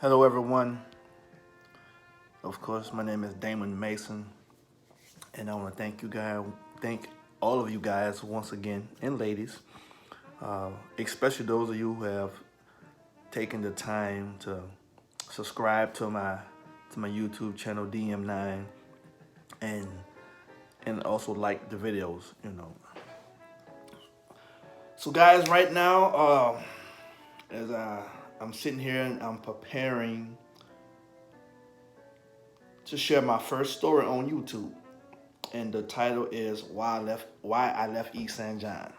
Hello, everyone. Of course, my name is Damon Mason, and I want to thank all of you guys once again, and ladies, especially those of you who have taken the time to subscribe to my YouTube channel DM9, and also like the videos. So, guys, right now, as I'm sitting here and I'm preparing to share my first story on YouTube, and the title is Why I Left East St. John.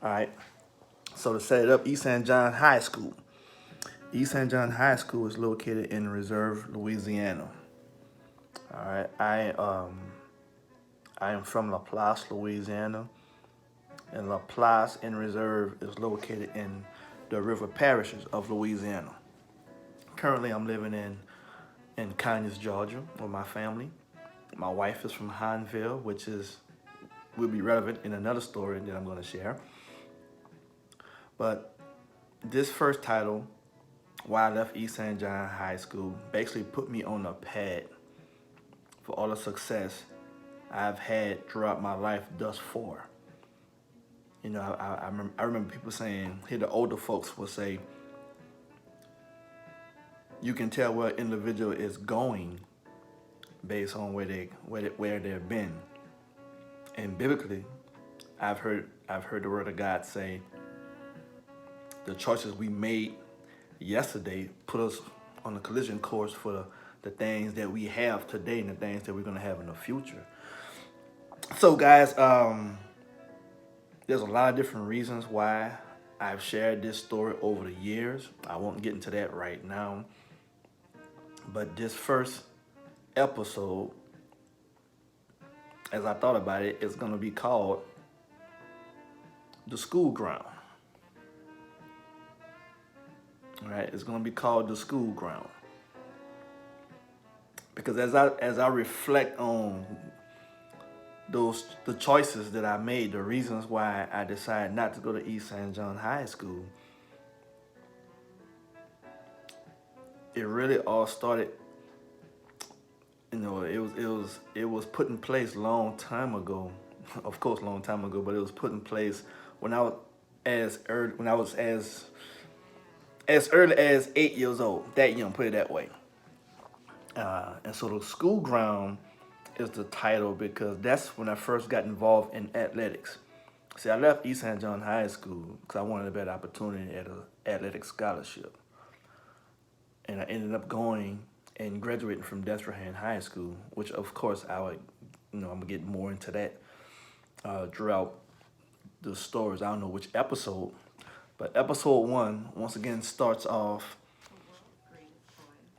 All right. So to set it up, East St. John High School. East St. John High School is located in Reserve, Louisiana. All right. I am from LaPlace, Louisiana, and LaPlace in Reserve is located in the river parishes of Louisiana. Currently, I'm living in Conyers, Georgia, with my family. My wife is from Hineville, which will be relevant in another story that I'm going to share. But this first title, Why I Left East St. John High School, basically put me on the path for all the success I've had throughout my life thus far. I remember people saying, here the older folks will say, you can tell where an individual is going based on where they've been. And biblically, I've heard the word of God say, the choices we made yesterday put us on a collision course for the things that we have today and the things that we're going to have in the future. So, guys, there's a lot of different reasons why I've shared this story over the years. I won't get into that right now. But this first episode, as I thought about it, it's going to be called The School Ground. All right, it's going to be called The School Ground. Because as I reflect on the choices that I made, the reasons why I decided not to go to East St. John High School, it really all started. It was put in place long time ago, of course, long time ago. But it was put in place when I was as early as 8 years old. That young, put it that way. And so the school ground is the title because that's when I first got involved in athletics. See, I left East St. John High School because I wanted a better opportunity at an athletic scholarship. And I ended up going and graduating from Destrehan High School, which of course I'm gonna get more into that throughout the stories. I don't know which episode, but episode 1, once again, starts off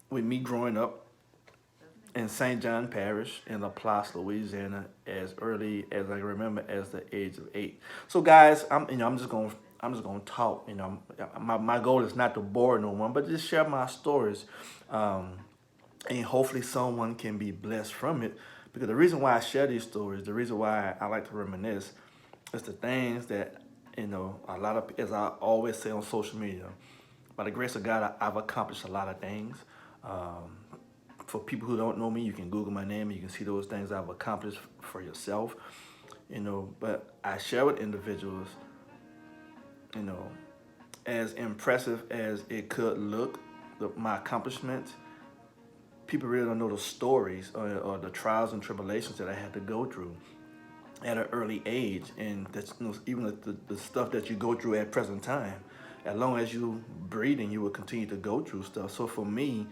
with me growing up in St. John Parish in LaPlace, Louisiana, as early as I remember, as the age of 8. So, guys, I'm just gonna talk. My goal is not to bore no one, but just share my stories, and hopefully someone can be blessed from it. Because the reason why I share these stories, the reason why I like to reminisce, is the things that a lot of, as I always say on social media, by the grace of God, I've accomplished a lot of things. For people who don't know me, you can Google my name and you can see those things I've accomplished for yourself. But I share with individuals, as impressive as it could look, my accomplishments, people really don't know the stories or the trials and tribulations that I had to go through at an early age. And that's, even the stuff that you go through at present time, as long as you breathing, you will continue to go through stuff. So for me,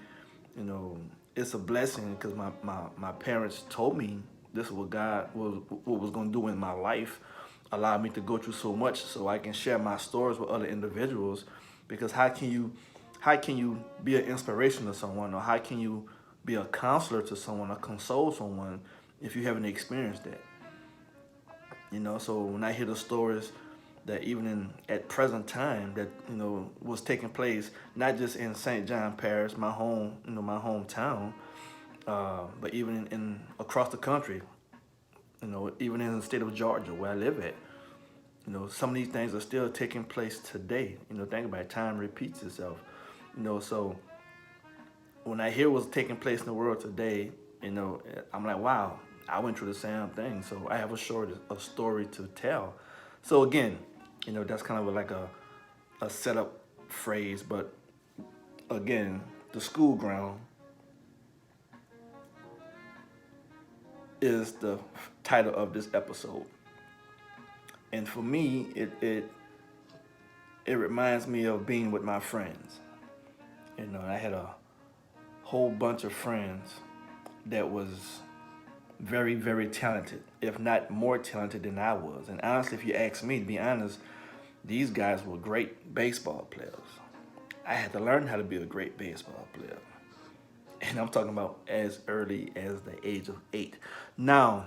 it's a blessing because my parents told me this is what God was going to do in my life, allowed me to go through so much so I can share my stories with other individuals. Because how can you be an inspiration to someone, or how can you be a counselor to someone or console someone if you haven't experienced that? So when I hear the stories that even at present time that was taking place, not just in St. John Parish, my hometown, but even in across the country, even in the state of Georgia where I live at, some of these things are still taking place today. Think about it, time repeats itself. So when I hear what's taking place in the world today, I'm like, wow, I went through the same thing. So I have a story to tell. So again, that's kind of like a setup phrase, but again, the school ground is the title of this episode. And for me, it reminds me of being with my friends. I had a whole bunch of friends that was very, very talented, if not more talented than I was. And honestly, if you ask me, to be honest, these guys were great baseball players. I had to learn how to be a great baseball player. And I'm talking about as early as the age of 8. Now,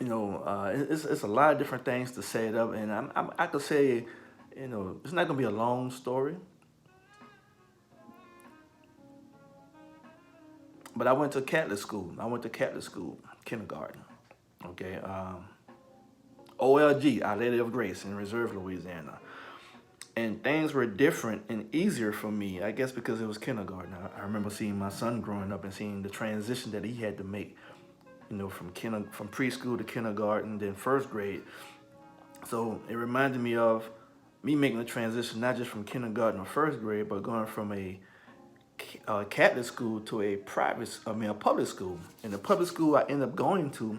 it's a lot of different things to set it up, and I could say, it's not gonna be a long story, but I went to Catholic school. Kindergarten. Okay, OLG, Our Lady of Grace in Reserve, Louisiana. And things were different and easier for me, I guess because it was kindergarten. I remember seeing my son growing up and seeing the transition that he had to make, from preschool to kindergarten, then first grade. So it reminded me of me making the transition not just from kindergarten or first grade, but going from a Catholic school to a public school. And the public school I ended up going to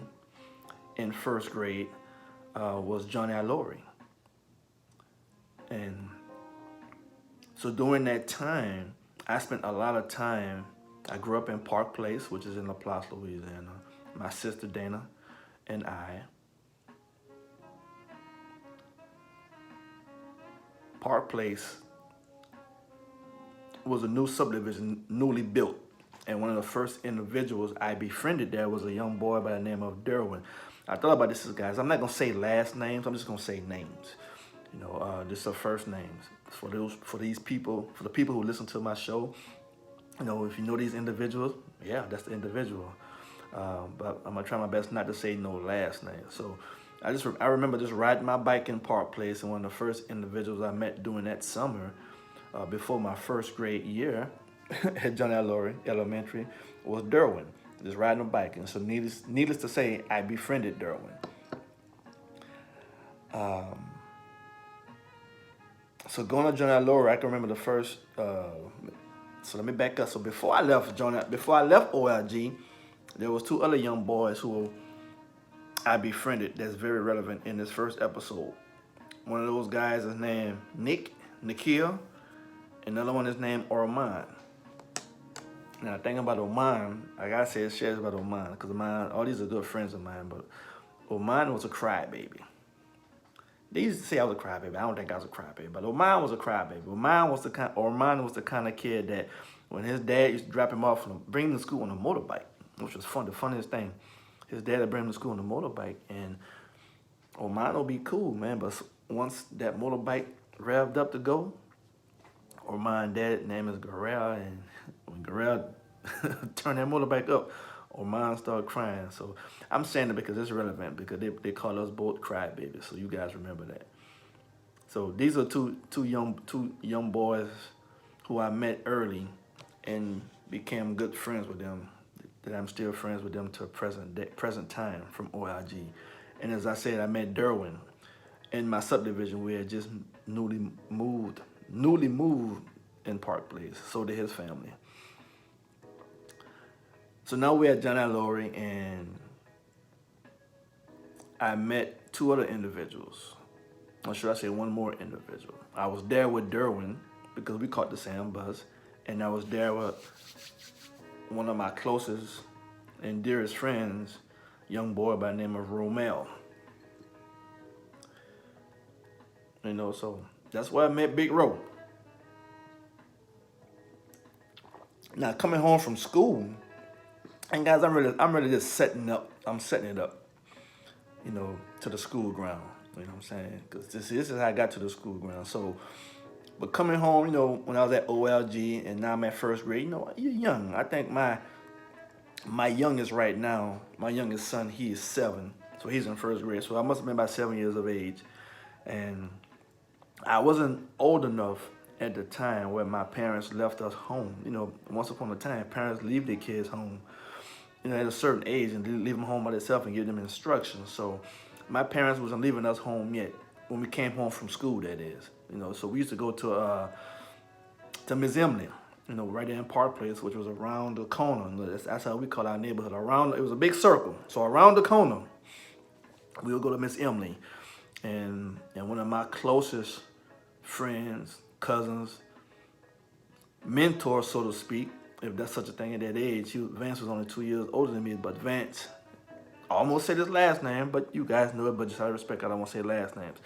in first grade was John L. Lowry. And so during that time, I spent a lot of time. I grew up in Park Place, which is in LaPlace, Louisiana. My sister Dana and I. Park Place was a new subdivision, newly built. And one of the first individuals I befriended there was a young boy by the name of Derwin. I thought about this, guys. I'm not gonna say last names. I'm just gonna say names. Just the first names for the people who listen to my show. If you know these individuals, yeah, that's the individual. But I'm gonna try my best not to say no last name. So I remember just riding my bike in Park Place, and one of the first individuals I met during that summer, before my first grade year at John L. Lowry Elementary, was Derwin. Just riding a bike, and so needless to say, I befriended Derwin. So going to John L. Lowry, I can remember the first. So let me back up. So before I left OLG, there was 2 other young boys who I befriended. That's very relevant in this first episode. One of those guys is named Nikhil. Another one is named Orman. Now, thinking about Oman, I gotta say it shares about Oman, because Oman, all these are good friends of mine, but Oman was a crybaby. They used to say I was a crybaby. I don't think I was a crybaby, but Oman was a crybaby. Orman was the kind of kid that when his dad used to drop him off and bring him to school on a motorbike, which was fun, the funniest thing. His dad would bring him to school on a motorbike, and Oman will be cool, man, but once that motorbike revved up to go, Orman's dad's name is Garel, and when Garel turned that motorbike up, Orman started crying. So I'm saying it because it's relevant, because they call us both crybabies, so you guys remember that. So these are two young boys who I met early and became good friends with them, that I'm still friends with them to present time from OLG. And as I said, I met Derwin in my subdivision. We had just newly moved in Park Place. So did his family. So now we're at John L. Lowry, and I met 2 other individuals. Or should I say one more individual? I was there with Derwin because we caught the same bus, and I was there with one of my closest and dearest friends, young boy by the name of Romel. So that's where I met Big Ro. Now coming home from school, and guys, I'm really just setting it up, to the school ground. You know what I'm saying? Because this is how I got to the school ground. So, but coming home, when I was at OLG and now I'm at first grade, you're young. I think my youngest right now, my youngest son, he is 7. So he's in first grade. So I must have been about 7 years of age. And I wasn't old enough at the time where my parents left us home. You know, once upon a time, parents leave their kids home, you know, at a certain age and leave them home by themselves and give them instructions. So my parents wasn't leaving us home yet when we came home from school, that is. You know, so we used to go to Miss Emily, you know, right there in Park Place, which was around the corner. You know, that's how we call our neighborhood. Around, it was a big circle. So around the corner, we would go to Miss Emily. And one of my closest friends, cousins, mentors, so to speak, if that's such a thing at that age. Vance was only 2 years older than me, but Vance, I almost said his last name, but you guys know it, but just out of respect, I don't want to say last names.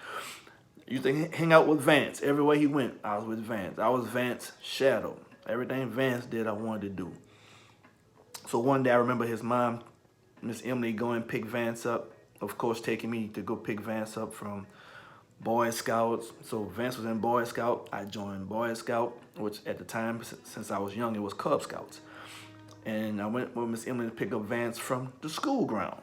You think hang out with Vance. Everywhere he went, I was with Vance. I was Vance's shadow. Everything Vance did, I wanted to do. So one day I remember his mom, Miss Emily, going and pick Vance up. Of course, taking me to go pick Vance up from Boy Scouts. So Vance was in Boy Scout. I joined Boy Scout, which at the time, since I was young, it was Cub Scouts. And I went with Miss Emily to pick up Vance from the school ground.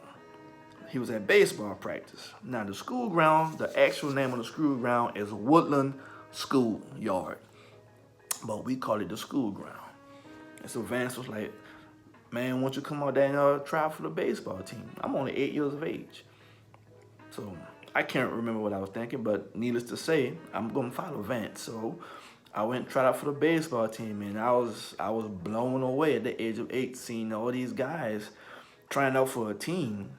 He was at baseball practice. Now the school ground, the actual name of the school ground is Woodland School Yard, but we call it the school ground. And so Vance was like, "Man, why don't you come out there and try for the baseball team?" I'm only 8 years of age. So I can't remember what I was thinking, but needless to say, I'm gonna follow Vance. So I went and tried out for the baseball team, and I was blown away at the age of 8, seeing all these guys trying out for a team.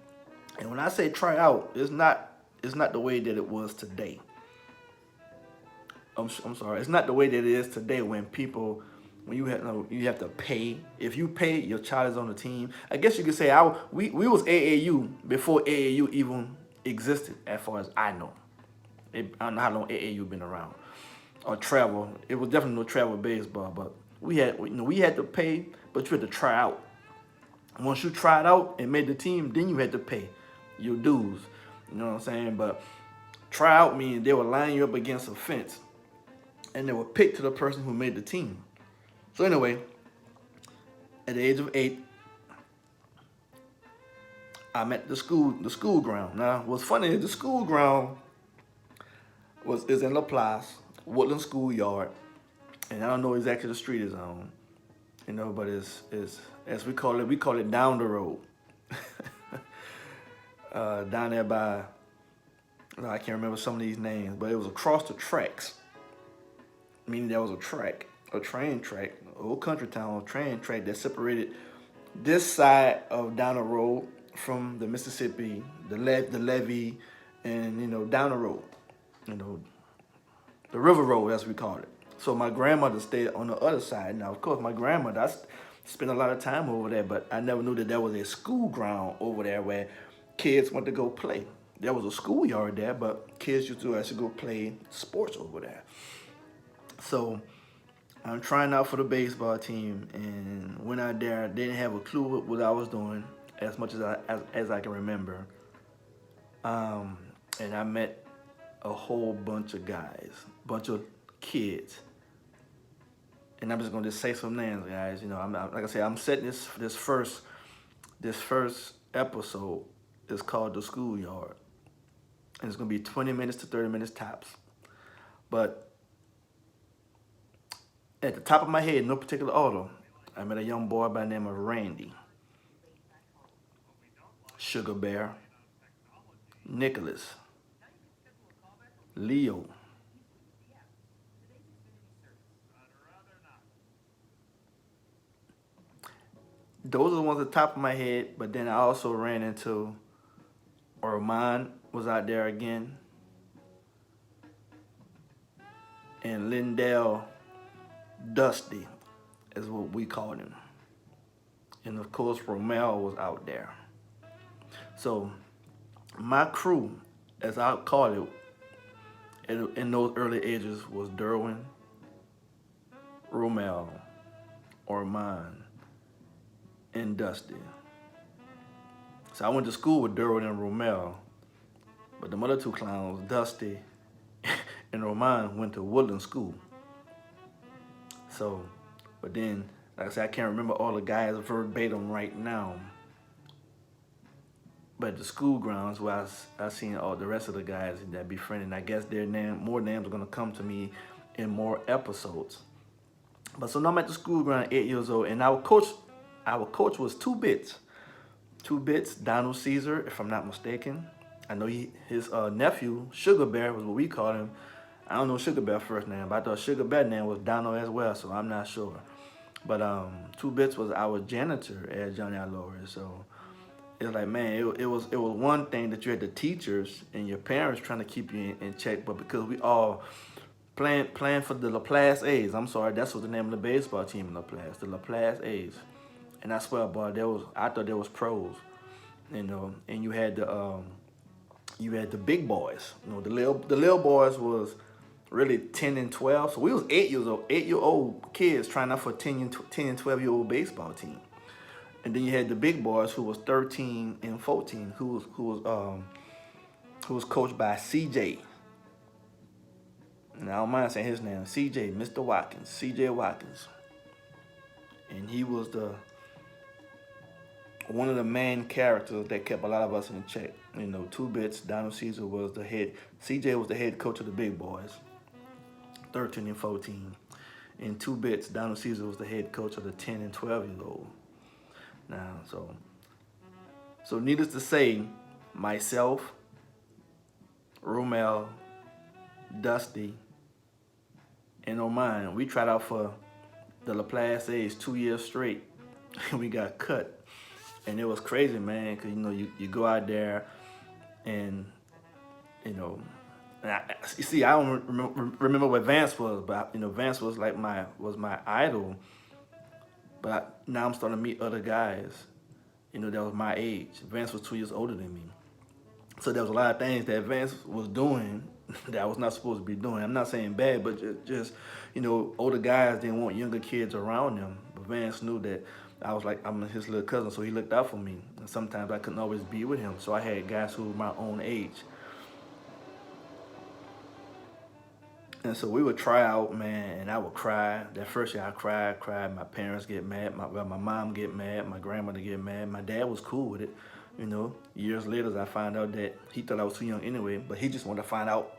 And when I say try out, it's not the way that it was today. I'm sorry, it's not the way that it is today when people, when you have to pay. If you pay, your child is on the team. I guess you could say we was AAU before AAU even existed, as far as I know. I don't know how long AAU been around or travel. It was definitely no travel baseball, but we had to pay, but you had to try out. Once you tried out and made the team, then you had to pay your dues. You know what I'm saying? But try out means they would line you up against a fence and they would pick to the person who made the team. So anyway, at the age of 8, I'm at the school ground. Now, what's funny is the school ground is in LaPlace, Woodland School Yard, and I don't know exactly the street it's on, you know, but it's as we call it down the road. Down there by, I can't remember some of these names, but it was across the tracks, meaning there was a train track, old country town, train track that separated this side of down the road from the Mississippi, the levee, and, you know, down the road, you know, the river road, as we call it. So my grandmother stayed on the other side. Now, of course, my grandmother, I spent a lot of time over there, but I never knew that there was a school ground over there where kids went to go play. There was a schoolyard there, but kids used to actually go play sports over there. So I'm trying out for the baseball team, and went out there, didn't have a clue what I was doing, as much as I can remember. And I met a whole bunch of guys, bunch of kids. And I'm just gonna say some names, guys. You know, like I said, I'm setting this first episode is called The Schoolyard, and it's gonna be 20 minutes to 30 minutes tops. But at the top of my head, no particular order, I met a young boy by the name of Randy, Sugar Bear, Nicholas, Leo, those are the ones at the top of my head. But then I also ran into Orman was out there again, and Lindell Dusty is what we called him. And of course, Romel was out there. So my crew, as I call it, in those early ages was Derwin, Romel, Orman, and Dusty. So I went to school with Derwin and Romel, but the other two clowns, Dusty and Roman, went to Woodland School. So, but then, like I said, I can't remember all the guys verbatim right now. But the school grounds where I seen all the rest of the guys that befriended, I guess more names are gonna come to me in more episodes. But so now I'm at the school ground, 8 years old, and our coach was Two Bits. Two Bits, Donald Caesar, if I'm not mistaken. I know his nephew, Sugar Bear, was what we called him. I don't know Sugar Bear first name, but I thought Sugar Bear name was Donald as well, so I'm not sure. But Two Bits was our janitor at Johnny Lowry, so it's like, man, it was one thing that you had the teachers and your parents trying to keep you in check, but because we all playing for the LaPlace A's. I'm sorry, that's what the name of the baseball team in LaPlace, the LaPlace A's. And I swear, boy, I thought there was pros, and you had the big boys. The little boys was really 10 and 12. So we was 8 years old, 8-year old kids trying out for 10 and 12-year-old baseball team. And then you had the big boys who was 13 and 14, who was coached by CJ. And I don't mind saying his name, CJ, Mr. Watkins, CJ Watkins. And he was one of the main characters that kept a lot of us in check. Two Bits, Donald Caesar was the head, CJ was the head coach of the big boys, 13 and 14. And Two Bits, Donald Caesar was the head coach of the 10 and 12-year-old. Now, so needless to say, myself, Romel, Dusty, and Oman, we tried out for the LaPlace A's 2 years straight. We got cut. And it was crazy, man, because, you go out there and, I don't remember what Vance was, but, Vance was like my idol. But now I'm starting to meet other guys, that was my age. Vance was 2 years older than me. So there was a lot of things that Vance was doing that I was not supposed to be doing. I'm not saying bad, but just older guys didn't want younger kids around them. But Vance knew that I'm his little cousin, so he looked out for me. And sometimes I couldn't always be with him, so I had guys who were my own age. And so we would try out, man, and I would cry. That first year I cried. My parents get mad. My mom get mad. My grandmother get mad. My dad was cool with it. Years later, I found out that he thought I was too young anyway, but he just wanted to find out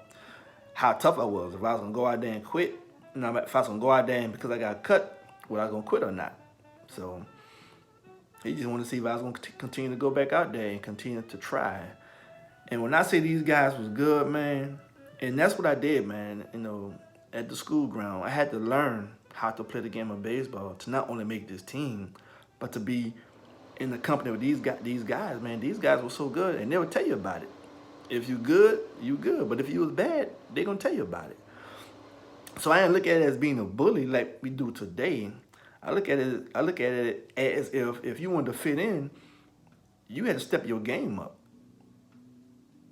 how tough I was. If I was going to go out there and quit, if I was going to go out there and because I got cut, was I going to quit or not? So he just wanted to see if I was going to continue to go back out there and continue to try. And when I say these guys was good, man, and that's what I did, man, at the school ground. I had to learn how to play the game of baseball to not only make this team, but to be in the company with these guys, man. These guys were so good, and they would tell you about it. If you good, you good. But if you was bad, they gonna tell you about it. So I didn't look at it as being a bully like we do today. I look at it as if you wanted to fit in, you had to step your game up.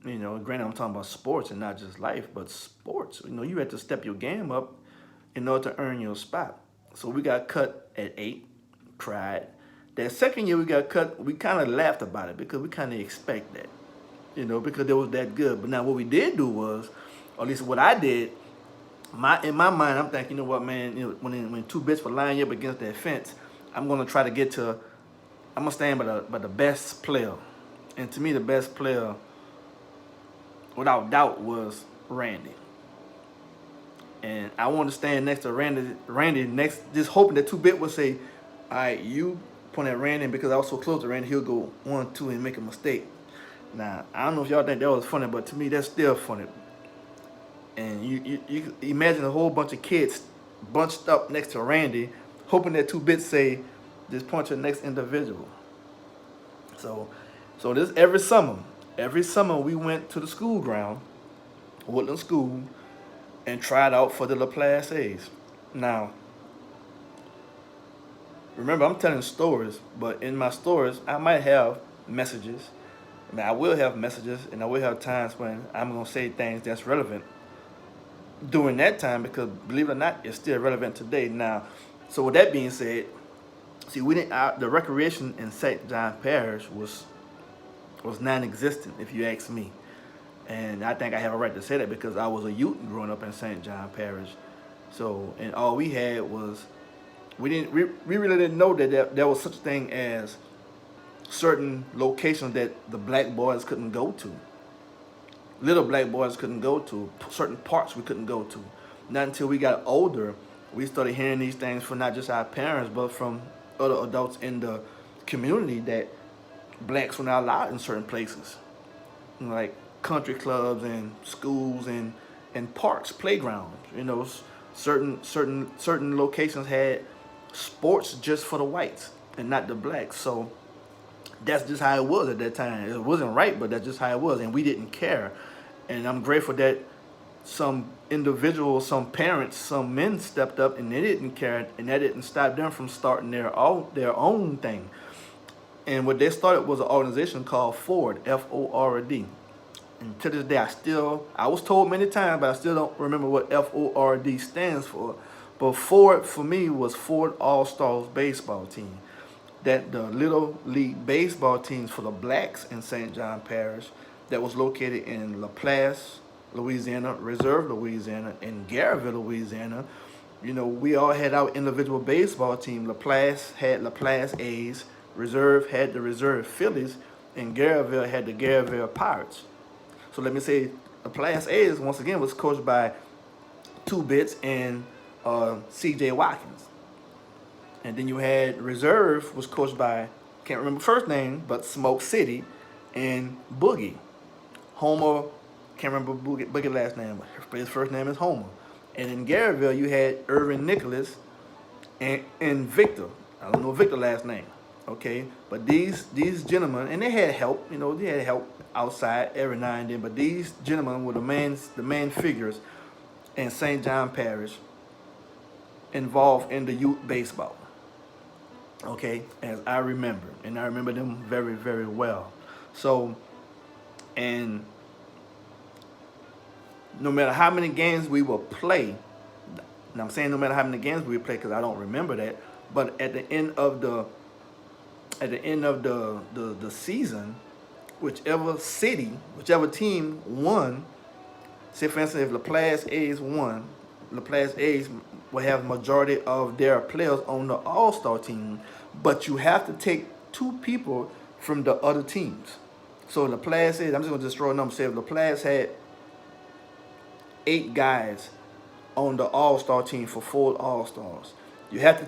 Granted, I'm talking about sports and not just life, but sports. You had to step your game up in order to earn your spot. So we got cut at 8, cried. That second year we got cut, we kind of laughed about it because we kind of expect that, because it was that good. But now what we did do was, or at least what I did, in my mind, I'm thinking, what, man, when Two Bits were lining up against that fence, I'm going to try to I'm going to stand by the best player. And to me, the best player, without doubt, was Randy. And I wanted to stand next to Randy next, just hoping that Two Bit would say, all right, you point at Randy, and because I was so close to Randy, he'll go 1, 2 and make a mistake. Now, I don't know if y'all think that was funny, but to me, that's still funny. And you imagine a whole bunch of kids bunched up next to Randy, hoping that Two Bits say, just point to the next individual. So this every summer we went to the school ground, Woodland School, and tried out for the LaPlace A's. Now, remember, I'm telling stories, but in my stories, I might have messages. I will have messages, and I will have times when I'm going to say things that's relevant during that time, because believe it or not, it's still relevant today. Now, so with that being said, see, the recreation in St. John Parish was non-existent, if you ask me. And I think I have a right to say that because I was a youth growing up in St. John Parish. So, and all we had was, we really didn't know that there was such a thing as certain locations that the black boys couldn't go to. Little black boys couldn't go to, certain parks we couldn't go to. Not until we got older, we started hearing these things from not just our parents, but from other adults in the community that blacks were not allowed in certain places, like country clubs and schools and parks, playgrounds. Certain locations had sports just for the whites and not the blacks. So that's just how it was at that time. It wasn't right, but that's just how it was, and we didn't care. And I'm grateful that some individuals, some parents, some men stepped up and they didn't care, and that didn't stop them from starting their own thing. And what they started was an organization called Ford, Ford. And to this day, I was told many times, but I still don't remember what Ford stands for. But Ford, for me, was Ford All-Stars baseball team. That the Little League baseball teams for the blacks in St. John Parish that was located in LaPlace, Louisiana, Reserve, Louisiana, and Garyville, Louisiana. We all had our individual baseball team. LaPlace had LaPlace A's, Reserve had the Reserve Phillies, and Garyville had the Garyville Pirates. So let me say, LaPlace A's, once again, was coached by Two Bits and C.J. Watkins. And then you had Reserve, was coached by, can't remember first name, but Smoke City and Boogie. Homer, can't remember Boogie last name, but his first name is Homer. And in Garyville, you had Irvin Nicholas and Victor. I don't know Victor's last name, okay? But these gentlemen, and they had help, they had help outside every now and then, but these gentlemen were the main figures in St. John Parish involved in the youth baseball, okay, as I remember. And I remember them very, very well. So, and no matter how many games we will play, and I'm saying no matter how many games we play because I don't remember that, but at the end of the season, whichever team won, say for instance, if LaPlace A's won, LaPlace A's will have majority of their players on the All-Star team, but you have to take 2 people from the other teams. So LaPlace A's, I'm just gonna throw a number. Say if LaPlace had 8 guys on the All-Star team for full All-Stars, you have to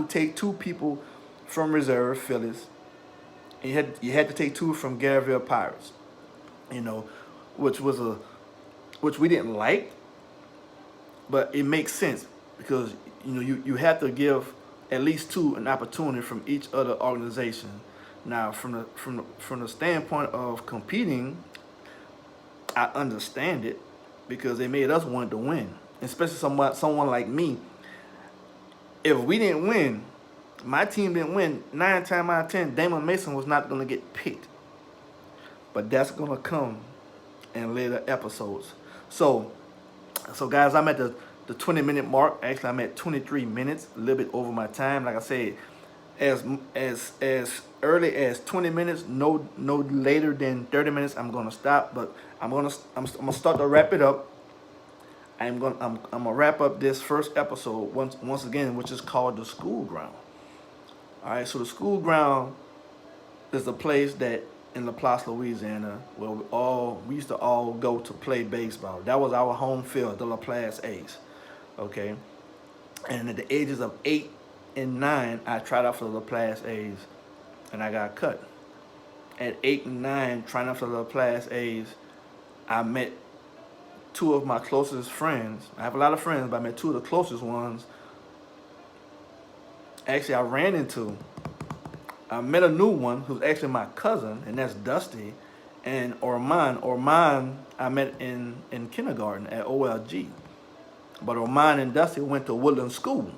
take 2 people from Reserve Phillies, and you had to take 2 from Garyville Pirates, which we didn't like, but it makes sense because you have to give at least 2 an opportunity from each other organization. Now, from the standpoint of competing, I understand it because they made us want to win, especially someone like me. If we didn't win, my team didn't win, 9 times out of 10, Damon Mason was not going to get picked. But that's going to come in later episodes. So guys, I'm at the 20-minute mark. Actually, I'm at 23 minutes, a little bit over my time. Like I said, as early as 20 minutes, no later than 30 minutes, I'm going to stop. But I'm gonna start to wrap it up. I'm gonna wrap up this first episode once again, which is called the School Ground. All right, so the School Ground is a place that in LaPlace, Louisiana, where we used to all go to play baseball. That was our home field, the LaPlace A's. Okay, and at the ages of 8 and 9, I tried out for the LaPlace A's, and I got cut. At 8 and 9, trying out for the LaPlace A's, I met 2 of my closest friends. I have a lot of friends, but I met 2 of the closest ones. Actually, I met a new one who's actually my cousin, and that's Dusty, and Orman I met in kindergarten at OLG. But Orman and Dusty went to Woodland School.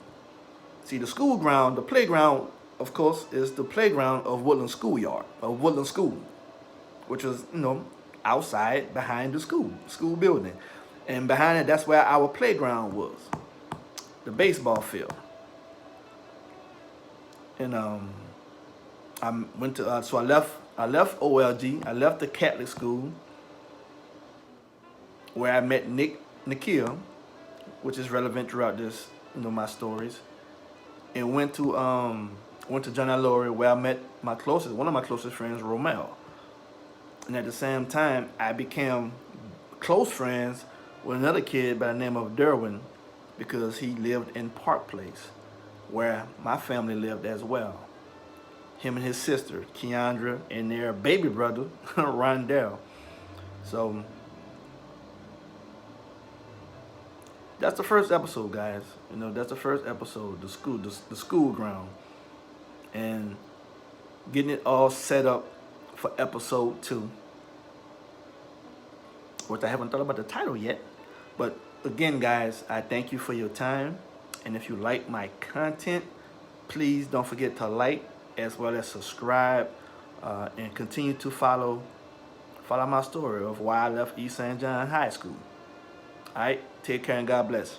See, the school ground, the playground, of course, is the playground of Woodland Schoolyard, of Woodland School, which was, outside behind the school building. And behind it, that's where our playground was, the baseball field. And I went to so I left OLG. I left the Catholic school where I met Nikhil, which is relevant throughout this, my stories, and went to John L. Laurie, where I met one of my closest friends, Romel. And at the same time, I became close friends with another kid by the name of Derwin because he lived in Park Place, where my family lived as well. Him and his sister, Keandra, and their baby brother, Rondell. So that's the first episode, guys. You know, that's the first episode, the school ground, and getting it all set up for episode 2, which I haven't thought about the title yet. But again, guys, I thank you for your time, and if you like my content, please don't forget to like as well as subscribe, and continue to follow my story of why I left East St. John High School. All right, take care and God bless.